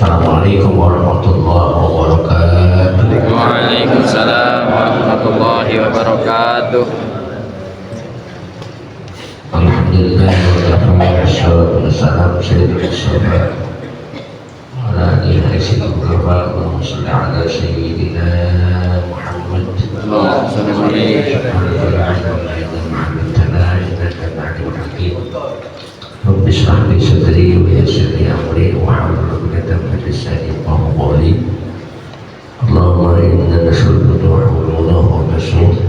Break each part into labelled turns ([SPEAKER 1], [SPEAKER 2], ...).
[SPEAKER 1] Assalamualaikum warahmatullahi wabarakatuh.
[SPEAKER 2] Waalaikumsalam warahmatullahi wabarakatuh.
[SPEAKER 1] Alhamdulillah wassalatu wassalamu ala sayyidina Muhammad Rabbi shrah li sadri wa yassir li amri wahlul 'uqdatam min lisani yafqahu qawli. Allahumma inna nas'aluka wa nasu'u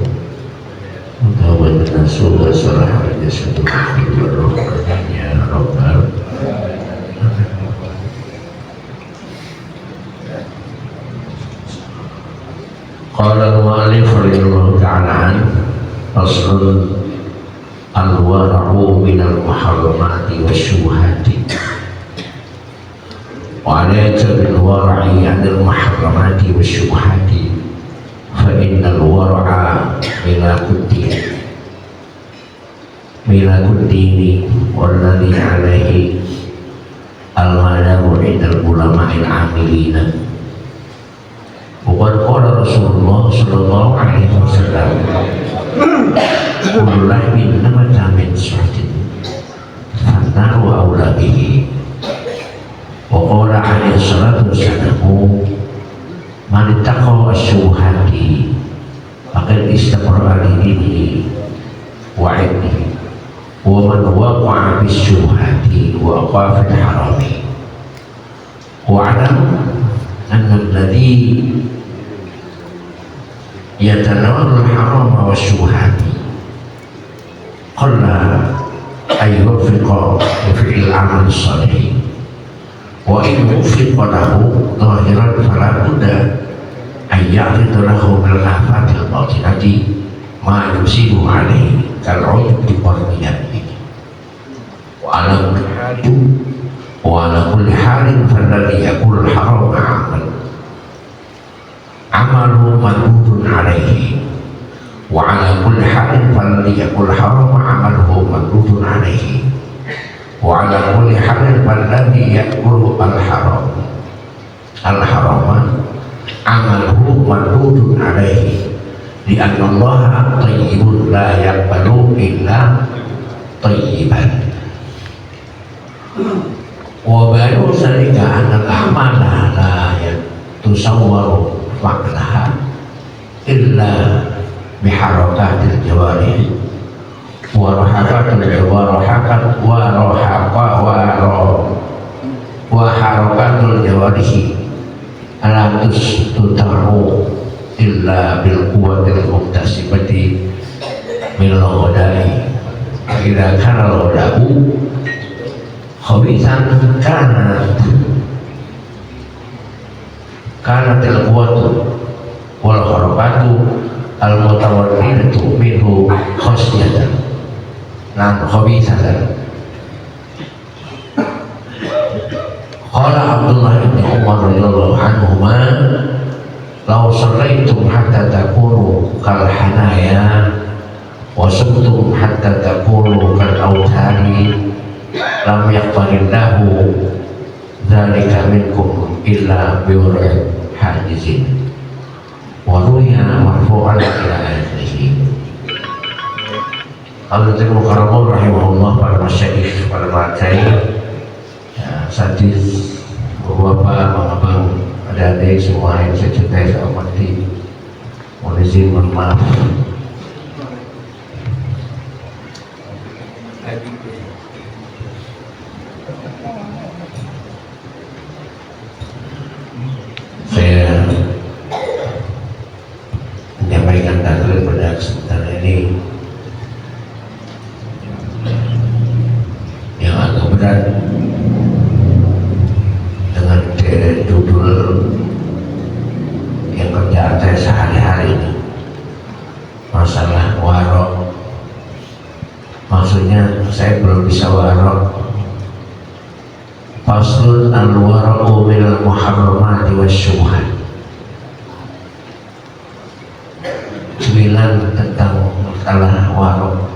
[SPEAKER 1] wa nasu'u salah jasad wa ruh ya rabbal qala al-mu'allif rahimahullahu ta'ala faslun al-wara'u minal muharramati wasyuhati wa alayka bil wara'i 'anil muharramati wasyuhati fa innal wara'a milakuddini walladhi 'alaihi al-madaru 'indal ulama'il 'amilina wa qala Rasulullah sallallahu alaihi wasallam kullu lahmin nabata min suhtin fannaru awla bihi wa qala alaihi salatu wassalamu man ittaqa asyuhati faqad istaqra li dinihi wa 'ilmihi wa man waqa'a bisyuhati wa qa'a fil harami wa 'alam anna alladhi yatanawalu al-harama wa syuhati qalla ayyufiqa fi'il amal salih wa in ufiqa lahu zahiran fala budda ayya'ridu lahu min al-afatil batinati ma yusibu alayhi kal-'ujbi wal-riyadi wa ala kulli halin falladhi yakulu al-harama amalu madhubun alaihi wa ala kulli halin falladhi yakul harama amaluhu madhubun alaihi wa ala kulli halin falladhi yakul al-harama amaluhu madhubun alaihi li'anna Allah tayyibun la yaqbalu illa tayyiban. wa bayu zalika anal a'mala la tusawwaru fa'laha illa biharakatil jawarih wa rahakatul jawarahakat wa harakatul jawarih ala tutahu illa bil quwwatil muktasibati min al-ghadai idza kana al-ghadau khabisan kanat al-quwwatu wal harakatu al-mutawaddidatu minhu khasyatan lan khabisatan. Qala Abdullah bin Umar radhiyallahu anhuma law sallaitum hatta takunu kal hanaya wa sumtum hatta takunu kal autari lam yaqbalillahu dzalika minkum illa biwur'i hajizin wa ruya marfu'an ila akhirih. Al-Mu'tadim Mukarramul rahimahullah, para masyayikh, para masyayikh, sadis, bapak, abang, adik-adik semua yang saya cintai, saya hormati, mohon izin, mohon maaf. Saya menyampaikan dalil pada kesempatan ini yang agak berat dengan judul yang kerjaan saya sehari-hari ini, masalah warok. Maksudnya saya belum bisa warok. Faslun al-wara'u minal muharramati wasyubhat. 9 tentang masalah warok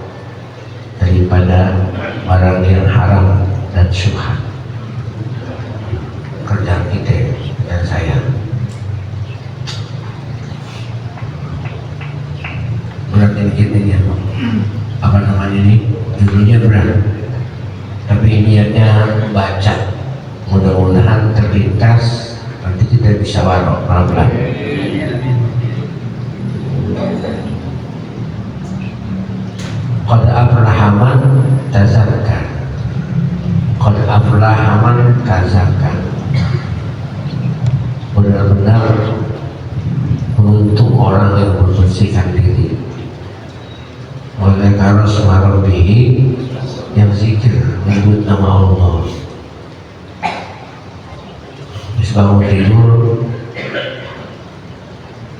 [SPEAKER 1] daripada barang yang haram dan syubhat. Kerjaan kita dan saya. Berat dikit ini ya. Apa namanya ini? Judulnya berat. Tapi niatnya baca. Mudah-mudahan terlintas, nanti kita bisa warok pelan-pelan. Qad aflaha man tazakka. Qad aflaha man tazakka. Benar-benar beruntung orang yang membersihkan diri. Oleh karena semalam yang zikir menyebut nama Allah. Bangun tidur,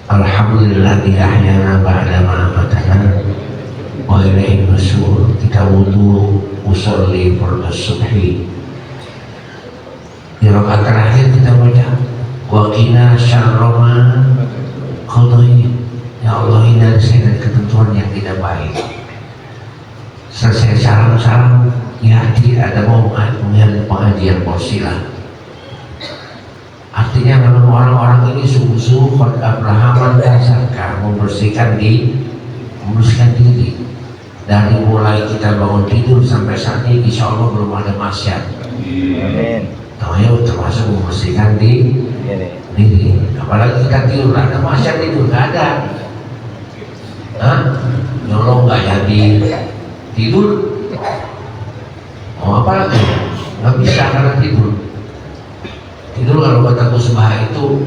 [SPEAKER 1] alhamdulillah ahyana ba'da ma amatana wa ilaihi nusyur. Kita wudu, usolli fardhu subhi. Di rakaat terakhir kita baca wa qina syarra ma qadai. Ya Allah, hindari saya dari ketentuan yang tidak baik. Selesai salam-salam, ya ada mau menghadiri pengajian posilah. Artinya memang orang-orang ini sungguh-sungguh qad aflaha man tazakka, membersihkan diri. Dari mulai kita bangun tidur sampai saat ini, insya Allah belum ada maksiat. Amin. Termasuk membersihkan diri. Apalagi kita tidur, ada maksiat tidur, nggak ada. Nyolong nggak jadi tidur. Mau apa lagi? Nggak bisa karena tidur. Tidur kalau kata Kusbah itu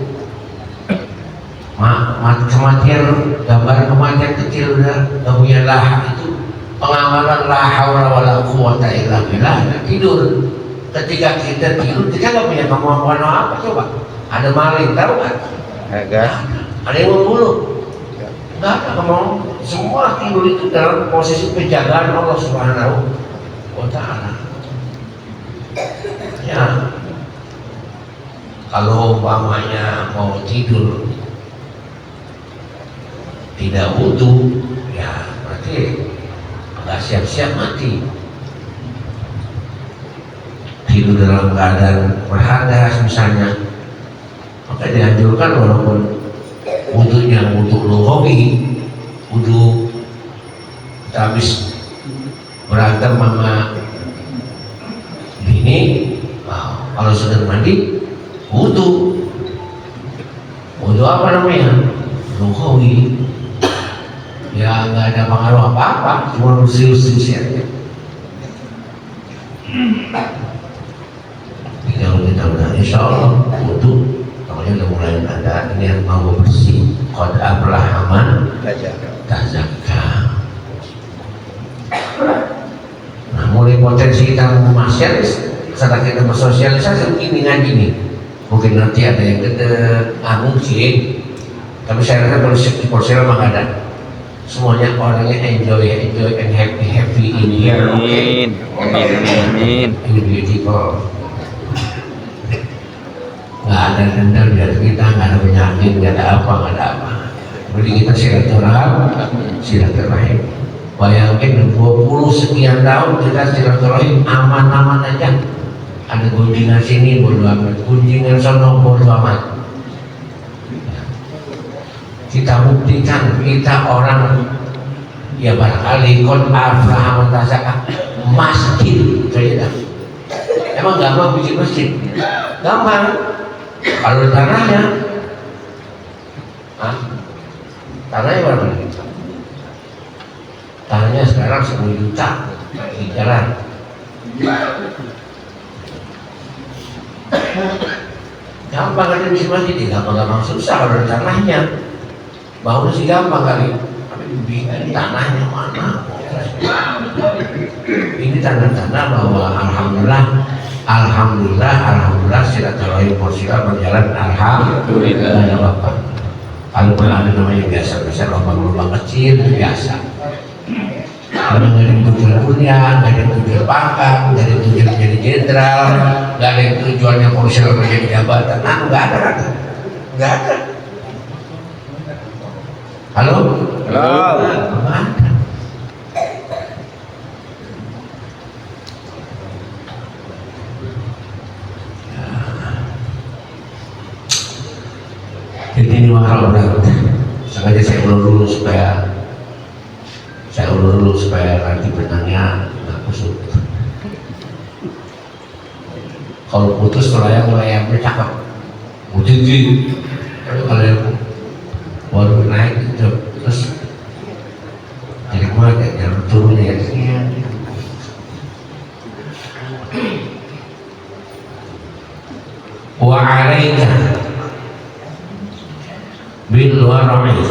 [SPEAKER 1] kematian, gambar kematian kecil udah punya laha itu pengamalan la haula wala quwwata illa billah. Tidur, ketika kita tidur kita nggak punya kemampuan apa coba. Ada maling tahu kan? Agak. Ada yang membunuh? Nggak ada kemampuan. Semua tidur itu dalam posisi penjagaan Allah Subhanahu wa Ta'ala. Ya. Kalau umpamanya mau tidur tidak wudu, ya berarti agak siap-siap mati. Tidur dalam keadaan berhadas misalnya, maka dianjurkan walaupun wudunya wudu lughawi, wudu habis berantem sama bini, Kalau sudah mandi, wudu. Wudu apa namanya? Ruhawi. Ya nggak ada pengaruh apa-apa, cuma bersih-bersih aja. Kalau kita udah insya Allah wudu, namanya udah mulai ada ini yang mau bersih. Qad aflaha man tazakka. Nah, mulai potensi kita maksiat setelah kita bersosialisasi begini ngaji nih. Mungkin nanti ada yang gede, mungkin. Tapi saya rasa kalau di Porsel mah ada. Semuanya orangnya enjoy and happy in here.
[SPEAKER 2] Amin. Amin.
[SPEAKER 1] Ini beautiful. Nggak ada dendam di hati kita, nggak ada penyakit, nggak ada apa. Jadi kita silaturahim. Bayangin 20 sekian tahun kita silaturahim aman-aman aja. Ada gunjingan sini bodo amat, gunjingan sono bodo amat. Kita buktikan kita orang ya barangkali qad aflaha man tazakka masjid saja. Emang gampang bikin masjid? Gampang. Kalau tanahnya, tanahnya berapa? Tanahnya sekarang 10 juta di jalan. Gampang kan bikin masjid? Gampang susah kalau tanahnya. Bangun sih gampang kali, tapi bingung tanahnya mana. Ini tanda-tanda bahwa alhamdulillah silaturahim Porsila berjalan alhamdulillah. Ada Bapak. Kalau pernah ada namanya biasa lubang-lubang kecil itu biasa. Kalau nggak ada yang tujuan kuliah, nggak ada yang tujuan pangkat, nggak ada yang tujuan menjadi jenderal, nggak ada yang tujuannya Porsila menjadi jabatan, nggak ada. Halo? Nggak ada. Jadi ini mahal berat. Sengaja saya ulur dulu supaya nanti benangnya nggak kusut. Kalau putus melayang cakep, tinggi. Tapi kalau yang baru naik itu terus jadi kuat ya, jangan turun ya. Wa alaika bil wara'i,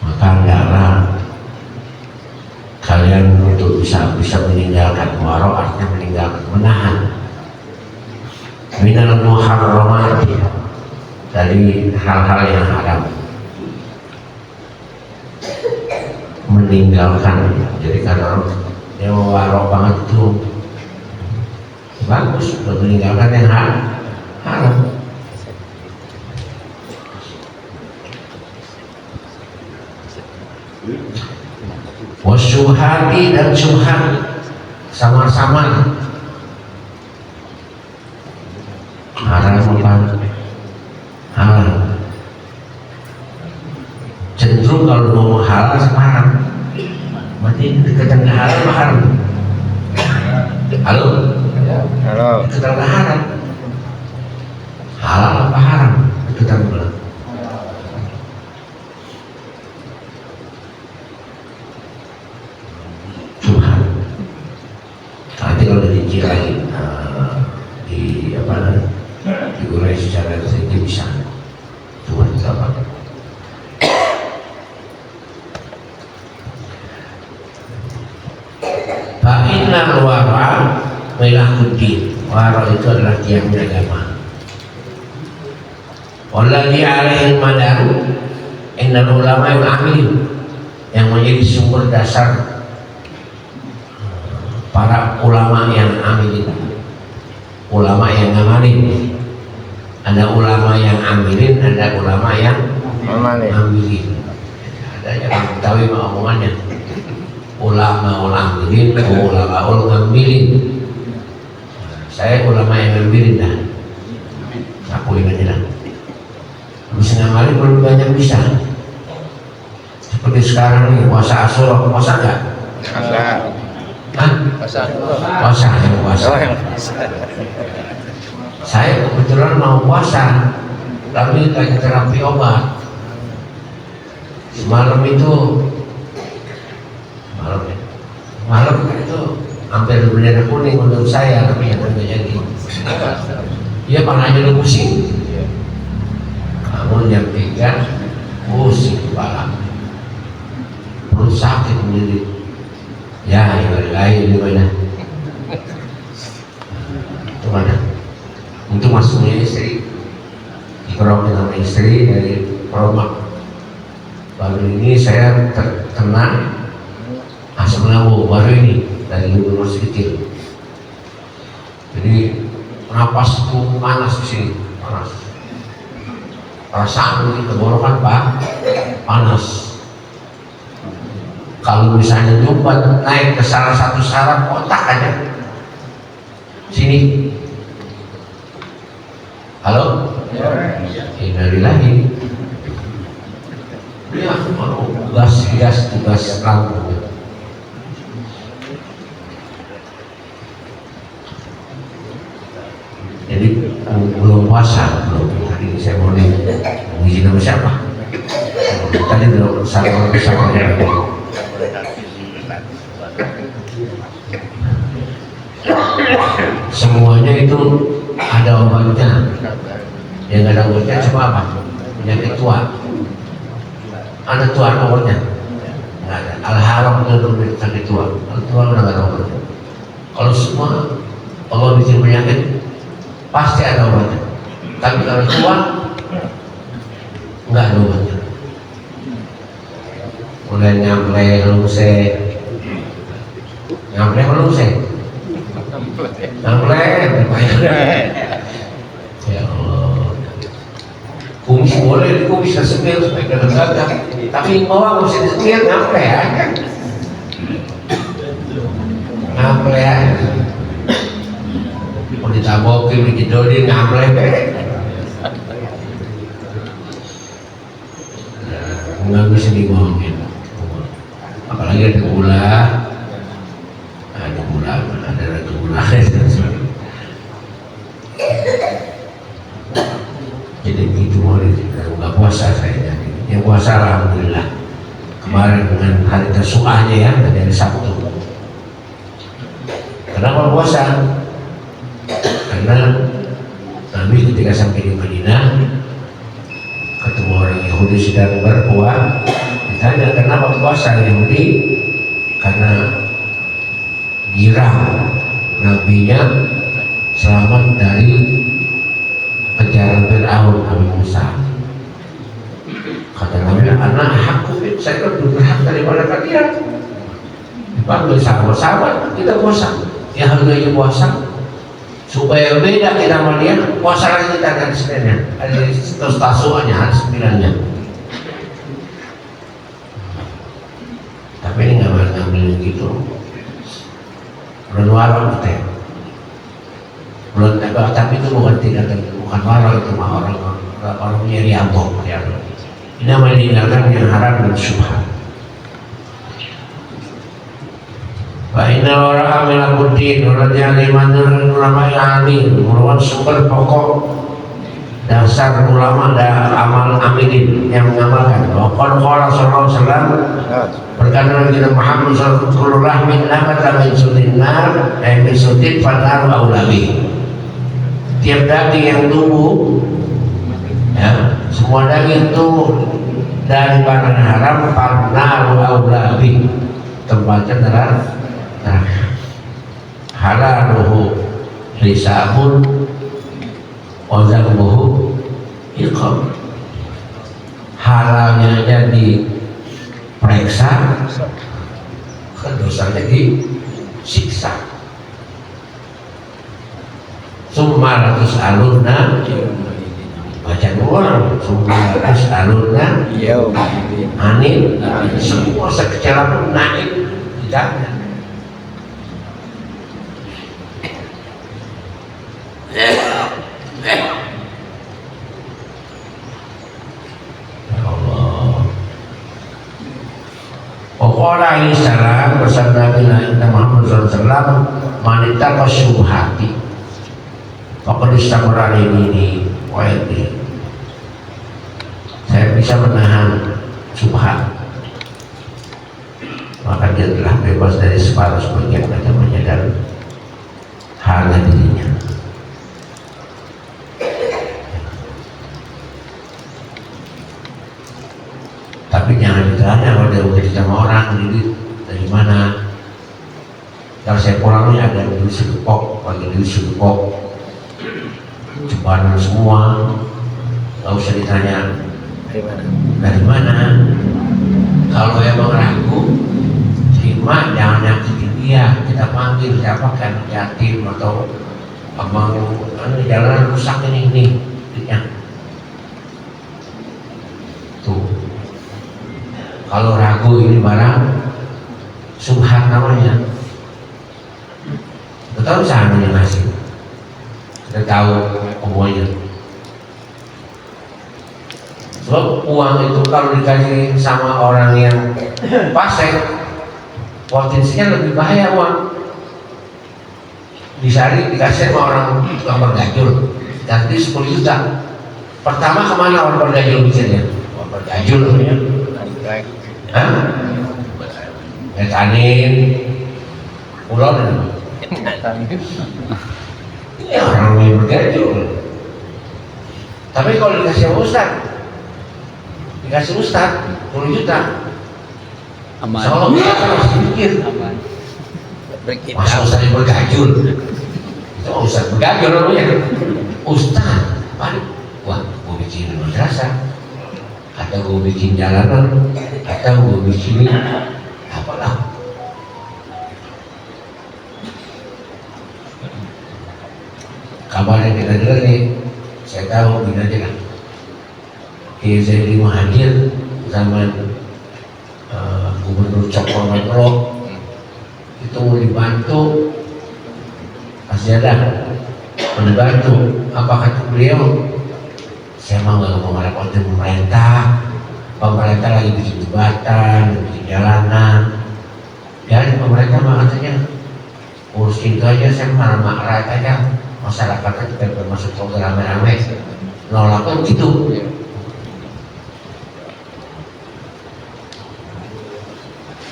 [SPEAKER 1] maka hendaklah kalian untuk bisa meninggalkan wara', artinya meninggalkan, menahan minal muharramat, dari hal-hal yang haram, meninggalkan. Jadi kalau dia wara' banget itu bagus untuk meninggalkan yang haram. Wasyuhati dan syubhat sama-sama haram apa? Halal. Cenderung kalau mau halal sama haram, berarti deketan ke halal apa haram? Halo? Deketan ke haram. Halal apa haram? Deketan ke halal. Nanti kalau dirinci lagi diurai secara tertentu bisa Tuhan apa? Fa'inna wara melakuddin. Wara itu adalah tiang agama. Walladhi alaihi madaru innal ulama al-amil, yang menjadi sumber dasar para ulama yang amilin, ulama yang ngamalin. Ada ulama yang amilin, ada ulama yang amilin. Ada yang mengetahui omongannya. Ulama amilin, ulama ngambilin. Saya ulama yang ngambilin dah. Akuin aja dah. Bisa ngamalin belum banyak bisa. Seperti sekarang nih puasa Asyura, puasa enggak?
[SPEAKER 2] Puasa.
[SPEAKER 1] Hah? Puasa yang puasa.
[SPEAKER 2] Oh, yang
[SPEAKER 1] Saya kebetulan mau puasa, tapi lagi terapi obat. Malam itu hampir bendera kuning untuk saya, tapi yang tidak jadi. Dia palanya udah pusing. Bangun jam 3, pusing kepala, perut sakit sendiri. Ya, yang lain gimana? Itu mana? Untuk masuknya istri, dikerok dengan istri dari Roma. Baru ini saya terkena asam lambung baru ini dari dulu masih kecil. Jadi napasku panas di sini, panas. Perasaan di tenggorokan Pak, panas. Kalau misalnya coba naik ke salah satu saraf otak aja, sini. Halo? Dari lagi. Dia mau tugas lambung. Jadi belum puasa, belum. Hari ini saya mau izin sama siapa? Tadi belum sama semuanya itu ada obatnya. Yang nggak ada obatnya cuma apa? Penyakit tua. Ada tua obatnya? Nggak ada. Al-haram itu penyakit tua. Al-tua nggak ada obatnya. Kalau semua Allah bikin penyakit pasti ada obatnya. Tapi kalau tua nggak ada obatnya. Mulai nyampe lungse, ya Allah. Kumis boleh, kumis bisa semir supaya gagah. Tapi bawah nggak bisa disemir, nyampe aja. Mau ditabokin, dijodohin, nyampe. Nggak bisa dibohongin. Apalagi ada gula, ada gula. Jadi begitu mau nggak puasa saya. Yang puasa alhamdulillah. Kemarin dengan hari tersuahnya ya, dari Sabtu. Kenapa puasa? Karena Nabi ketika sampai di Madinah ketemu orang Yahudi sedang berpuasa. Ditanya kenapa puasa Yahudi? Karena girang nabinya selamat dari penjara Fir'aun Nabi Musa. Kata Nabi, anak hakku, saya lebih berhak daripada kalian. Dipanggil sahabat-sahabat, kita puasa. Ya harganya puasa supaya beda kita sama dia. Puasa lagi kita ada Seninnya, ada tasuannya, ada 9-nya. Tapi ini nggak ngambil gitu. Bulan warung teh. Bulan tebak, tapi itu bukan warung, itu mah orang nyari abok ya. Ini namanya dihindarkan yang haram dan syubhat. Inna orang amilakudin, orang yang imanur ulama yang amin, merupakan sumber pokok dasar ulama dan amal amilin yang mengamalkan. Waqala sallallahu alaihi wasallam berkata Nabi Muhammad sallallahu alaihi wasallam min sunnah min sunnah fanar aulabi. Tiap daging yang tumbuh, ya, semua daging tumbuh dari makanan haram fanar aulabi, tempatnya neraka. Halaluhu hisabun wazalmuhu iqam. Halalnya aja diperiksa, dosanya disiksa. Sumaratus alurna baca ulang. Sumaratus alurna anil semua sekecil pun naik tidak. Qala alaihi salam bersabda Nabi Muhammad sallallahu alaihi Wasallam, "Manita syubhati faqad istamara ini wa yadi." Saya bisa menahan syubhat, maka dia telah bebas dari separuh sebagian agamanya dan harga dirinya. Tapi jangan ditanya kalau dia udah sama orang, jadi dari mana? Kalau saya pulangnya ada duit segepok, bagi duit segepok, cobaan semua, nggak usah ditanya dari mana. Kalau emang ragu, terima, jangan nyakitin dia. Kita panggil siapa kan, yatim atau abang jalanan rusak ini ya. Tuh, kalau ragu ini barang subhat namanya, betul sana yang ngasih, kita tahu semuanya. Sebab uang itu kalau dikasih sama orang yang fasik, potensinya lebih bahaya uang. Disari dikasih sama orang tukang bergajul, ganti 10 juta. Pertama kemana orang bergajul mikirnya? Orang bergajul namanya. Hah? Metanin, pulau dan ini orang yang bergajul. Tapi kalau dikasih ustad, dikasih ustad 10 juta, seolah kita masih mikir, masa ustad yang bergajul? Itu ustad bergajul namanya. Ustad, paling, wah, gue bikin madrasah, atau gue bikin jalanan, atau gue bikin apalah. Kabar yang kita dengar nih, saya tahu gini aja kan. Kiai Zaidi Muhadir zaman Gubernur Cokro Metro itu mau dibantu, pasti ada membantu. Apa kata beliau? Saya mah nggak mau ngerepotin pemerintah. Pemerintah lagi bikin jembatan, bikin jalanan. Dan pemerintah mah katanya urus itu aja, saya marah-marah aja. Masyarakatnya tidak bermasuk program rame-rame, nolaknya begitu.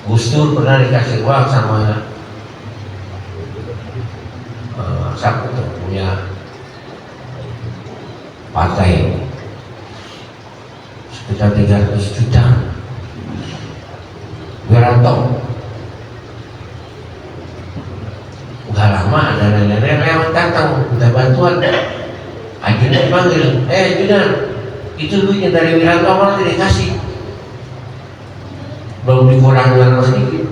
[SPEAKER 1] Gus Dur pernah dikasih uang sama siapa tuh punya partai sekitar 300 juta. Wiranto udah lama ada nenek-nenek lewat datang minta bantuan, ajudan panggil, ajudan itu duitnya dari Wiranto malah tidak dikasih, belum dikurangi dengan sedikit.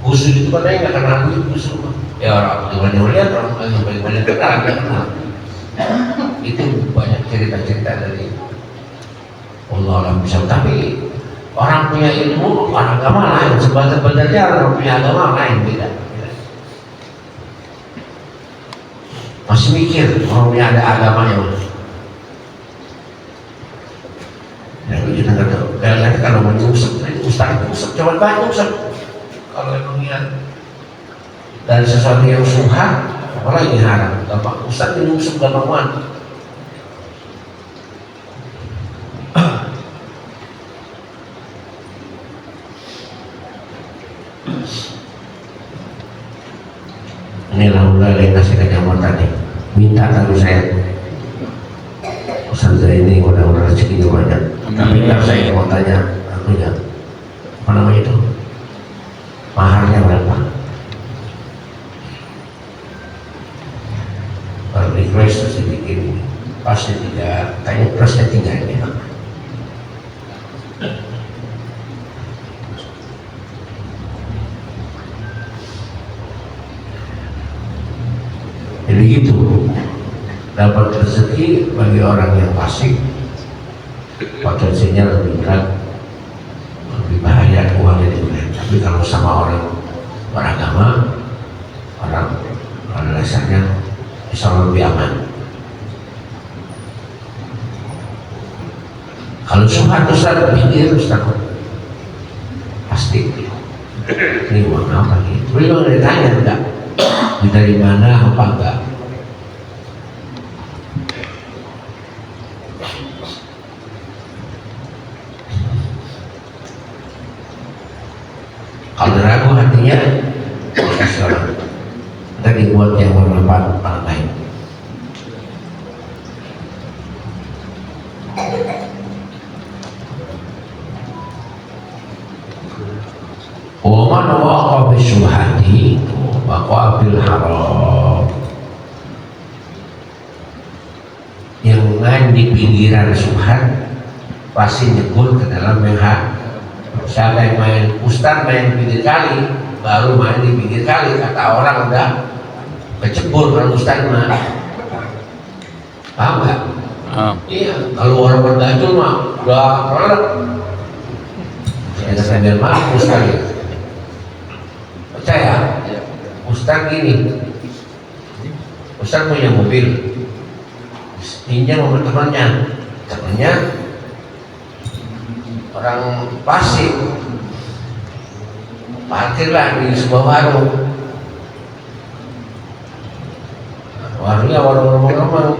[SPEAKER 1] Khusus itu katanya nggak kenal duit khusus, ya orang gimana lihat orang bagaimana kenal nggak kenal. Itu banyak cerita-cerita dari Allah alam bisa. Tapi orang punya ilmu, orang agama lain, sebenarnya orang punya agama lain beda. Masih mikir orang punya ada agamanya. Ya kita nggak tahu. Kadang-kadang kalau menyusuk, ustaz itu usap, coba bantu usap. Kalau emang niat dari sesuatu yang subhan, apalagi haram, gampang ustaz menyusuk gampang banget. Ini alhamdulillah yang kasih kecamatan nih, minta tahu saya Ustaz ini mudah-mudahan rezekinya banyak. Tapi kalau saya mau tanya aku ya, apa namanya itu, maharnya berapa? Kalau request harus dibikin pasnya 3, tanya plusnya 3 ini. Jadi gitu, dapat rezeki bagi orang yang fasik potensinya lebih berat, lebih bahaya uangnya dibeli. Tapi kalau sama orang beragama, orang pada dasarnya bisa lebih aman. Kalau subhat Ustaz pikir Ustaz pasti ini uang apa gitu. Beliau nggak ditanya enggak, dari mana apa enggak. Kalau ragu hatinya, kita dibuat yang bermanfaat orang lain. Waman waqa fi syubhati waqa fil haram. Yang main di pinggiran syubhat pasti nyebur ke dalam yang hak. Siapa yang main ustaz main di pinggir kali, baru main di pinggir kali, kata orang udah kecebur kalau ustaz mah. Paham nggak? Iya, kalau orang berdajul mah udah rolek. Saya sambil mampus kali. Percaya? Ustaz gini, ustaz punya mobil, pinjam sama temannya orang Pasir, parkirlah di sebuah warung. Warungnya warung remang-remang.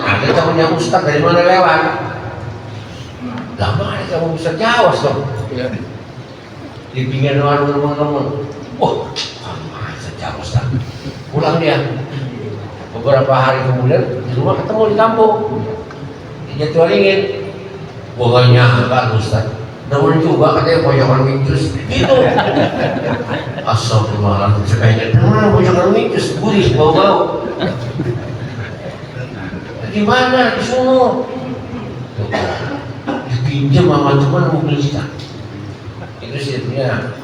[SPEAKER 1] Ada temannya ustaz dari mana lewat? Lama kamu bisa Jawa dong. Di pinggir warung remang-remang. Wah, masa Jawa ustaz. Pulang dia. Beberapa hari kemudian di rumah ketemu di kampung. Di Jatiwaringin. Pokoknya enggak ustaz. Namun juga katanya pojokan micus gitu. Astagfirullahaladzim, sekalian mana pojokan micus, gurih bau-bau. Gimana di sono? Dipinjam sama teman mobil kita. Itu sebetulnya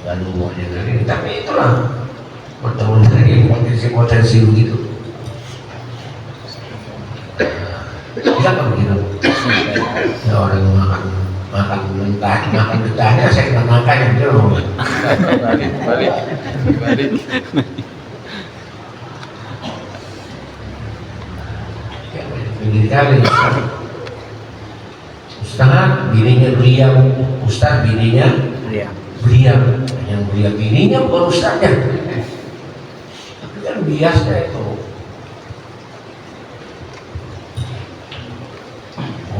[SPEAKER 1] lalu maunya dari, tapi itulah bertemu dari potensi begitu. Bisa kan begitu? Ya orang makan mentah, makan getahnya saya kena makan yang dia mau. Balik. Ya, pinggir kali. Ustaz bininya beliau, ustaz bininya beliau, yang beliau bininya bukan ustaznya. Tapi kan biasa itu.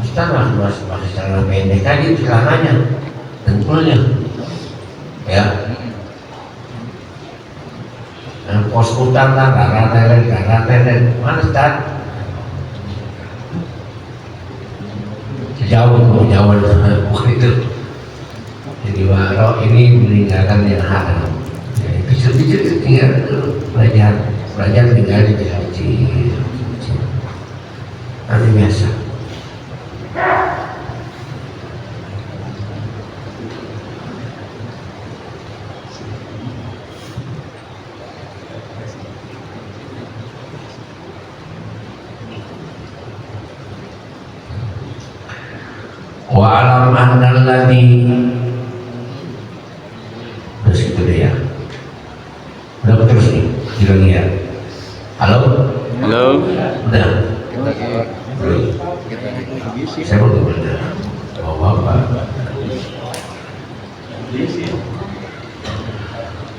[SPEAKER 1] Ustaz masih celana pendek aja celananya, dengkulnya, ya. Dan pos hutan lah, darah teler, mana Ustaz? Jauh itu. Jadi waro ini meninggalkan yang haram. Kecil-kecil tinggal belajar tinggal di kecil. Nanti biasa. Wa alam annal ladzi terus itu deh ya. Udah terus nih kira-kira. Halo? Udah. Saya mau tanya. Apa?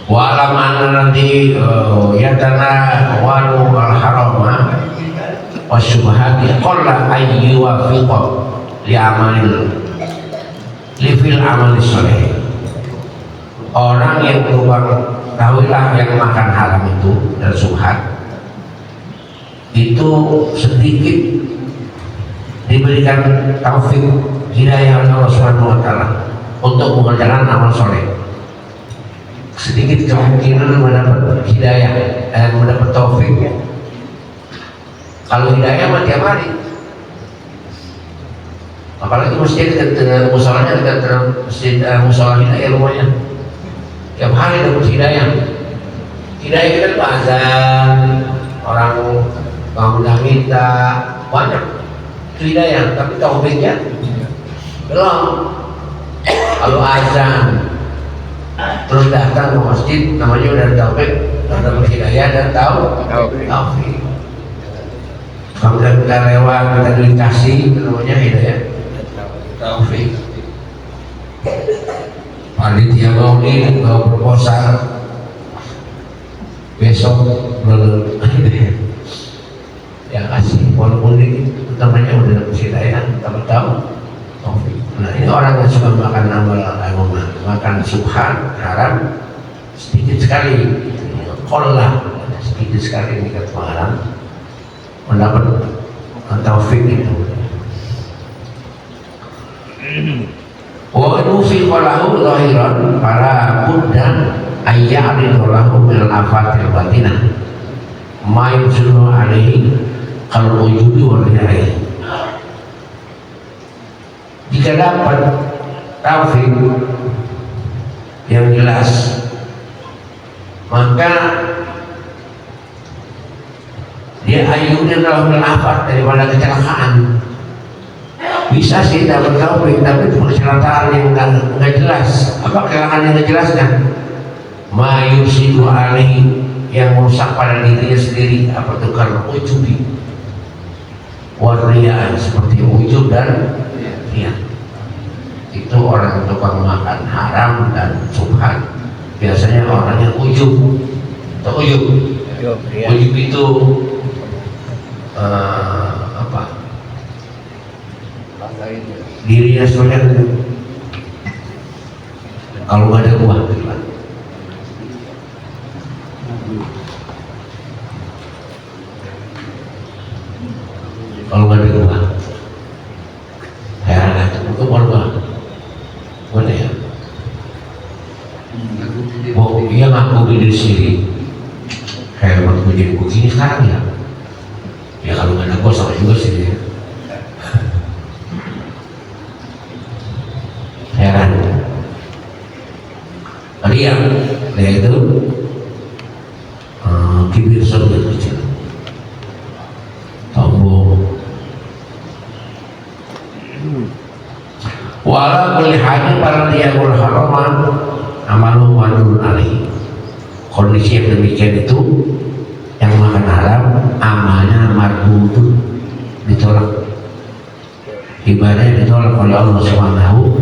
[SPEAKER 1] Wa alam annal ladzi yatana walu al harama wa syubhati qalla ayyu wa fiqa li fil amal soleh. Orang yang keluar, tahuilah yang makan haram itu dan subhat itu sedikit diberikan taufik hidayah oleh Allah Subhanahu wa taala untuk mengerjakan amal soleh. Sedikit kemungkinan mendapat hidayah dan mendapat taufik. Kalau hidayah mah tiap hari. Apalagi masjid dekat musolanya dekat masjid musola hidayah rumahnya, tiap hari dapat hidayah. Hidayah itu azan, orang bangun minta banyak itu hidayah, tapi taufiknya belum. Kalau azan terus datang ke masjid, namanya udah taufik, udah dapat hidayah dan taufik. Kalau kita lewat kita dikasih, itu namanya hidayah. Taufik. panitia maulid bawa proposal besok ya kasih walaupun ini utamanya udah dapat hidayah dapat tahu taufik. Nah ini orang yang suka makan makan subhan haram sedikit sekali kolah sedikit sekali ini kata haram mendapat taufik itu. Wa nufi qalahu zahiran para buddha ayya'ridu lahu min al-afatil batinah ma yusulu alaihi kal wujudi wal ilahi. Jika dapat taufik yang jelas maka dia ayunin dalam afat daripada kecelakaan. Bisa sih dapat taufik tapi itu kecelakaan yang nggak jelas. Apa kecelakaan yang nggak jelas kan? Mayusidu alaihi yang merusak pada dirinya sendiri apa tuh karena ujubi warniyaan seperti ujub dan riya. Itu orang tukang makan haram dan subhan biasanya orangnya ujub atau ujub. Ujub itu apa? Dirinya sebenarnya kalau nggak ada uang kalau nggak ada uang heran aja untuk uang mana ya mau dia ngaku diri sendiri hebat menjadi begini sekarang ya kalau nggak ada bos sama juga sih heran riya itu kibir sobat kecil sombong wala kulli hadin para liyakul haraman amalu wadul alaihi. Kondisi yang demikian itu yang makan haram amalnya mardudun ditolak ibadahnya ditolak oleh Allah Subhanahu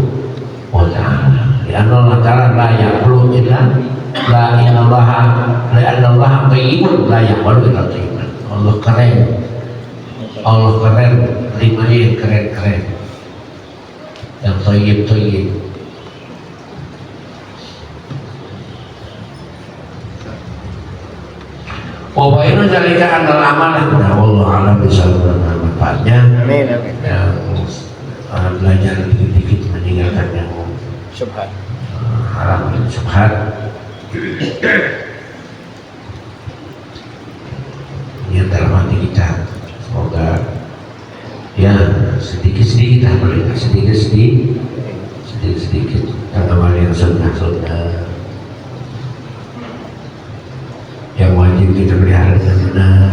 [SPEAKER 1] wa ta'ala. Lianna Allah ta'ala la yaqulu illa la ilaha lianna Allah tayyibun la yaqulu illa tayyiban. Allah keren rimanya yang keren yang tayyib wa bayna zalika anal amalah nah wallahu a'lam bishawab manfaatnya yang belajar dikit-dikit meninggalkan yang
[SPEAKER 2] Subhan.
[SPEAKER 1] haram dan subhan ini dalam hati kita semoga ya sedikit-sedikit amal sedikit-sedikit yang amal yang sunnah yang wajib kita pelihara dengan benar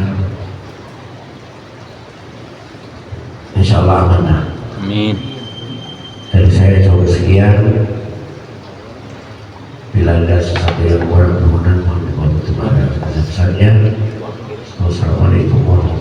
[SPEAKER 1] insyaallah amanah.
[SPEAKER 2] Amin.
[SPEAKER 1] Dari saya coba sekian. Bila ada sesuatu yang kurang berkenan mohon dimaafkan. Wassalamualaikum warahmatullahi wabarakatuh.